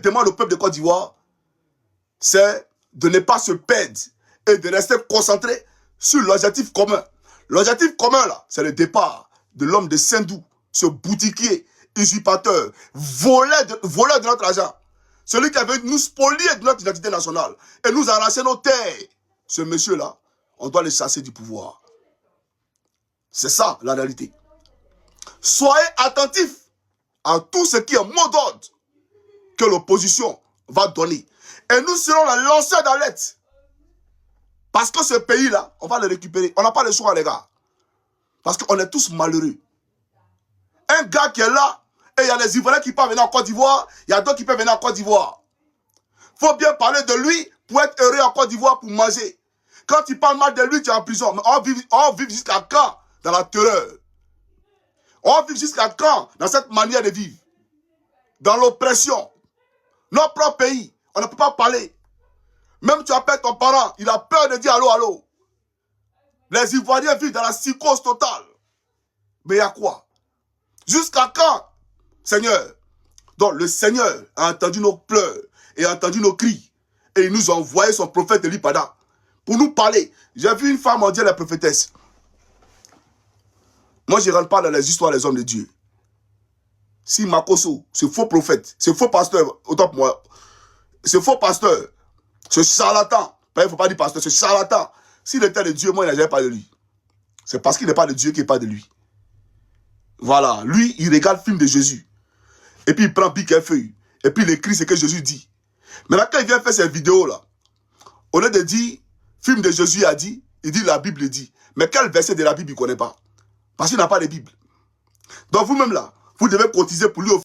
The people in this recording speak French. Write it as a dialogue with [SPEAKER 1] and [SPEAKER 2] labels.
[SPEAKER 1] demande au peuple de Côte d'Ivoire, c'est de ne pas se perdre et de rester concentré sur l'objectif commun. L'objectif commun, là, c'est le départ de l'homme de Sendou, ce boutiquier, usurpateur, voleur de notre argent. Celui qui avait nous spolier de notre identité nationale et nous arracher nos terres. Ce monsieur-là, on doit le chasser du pouvoir. C'est ça, la réalité. Soyez attentifs à tout ce qui est mot d'ordre que l'opposition va donner. Et nous serons la lanceur d'alerte. Parce que ce pays-là, on va le récupérer. On n'a pas le choix, les gars. Parce qu'on est tous malheureux. Un gars qui est là, et il y a les Ivoiriens qui peuvent venir en Côte d'Ivoire, il y a d'autres qui peuvent venir en Côte d'Ivoire. Il faut bien parler de lui pour être heureux en Côte d'Ivoire, pour manger. Quand tu parles mal de lui, tu es en prison. Mais on vit jusqu'à quand dans la terreur? On vit jusqu'à quand dans cette manière de vivre? Dans l'oppression. Notre propre pays, on ne peut pas parler. Même tu appelles ton parent, il a peur de dire allô, allô. Les Ivoiriens vivent dans la psychose totale. Mais il y a quoi? Jusqu'à quand, Seigneur? Donc le Seigneur a entendu nos pleurs et a entendu nos cris. Et il nous a envoyé son prophète Elipada pour nous parler. J'ai vu une femme en dire la prophétesse. Moi, je ne rentre pas dans les histoires des hommes de Dieu. Si Makoso, ce faux prophète, ce faux pasteur, autant pour moi, ce faux pasteur, ce charlatan, il ne faut pas dire pasteur, ce charlatan, s'il était de Dieu, moi, il n'avait pas de lui. C'est parce qu'il n'est pas de Dieu qu'il n'est pas de lui. Voilà, lui, il regarde le film de Jésus. Et puis il prend pique et feuille. Et puis il écrit ce que Jésus dit. Maintenant, quand il vient faire cette vidéo-là, au lieu de dire, film de Jésus a dit, il dit la Bible dit. Mais quel verset de la Bible il ne connaît pas? Parce qu'il n'a pas de Bible. Donc vous-même là, vous devez cotiser pour lui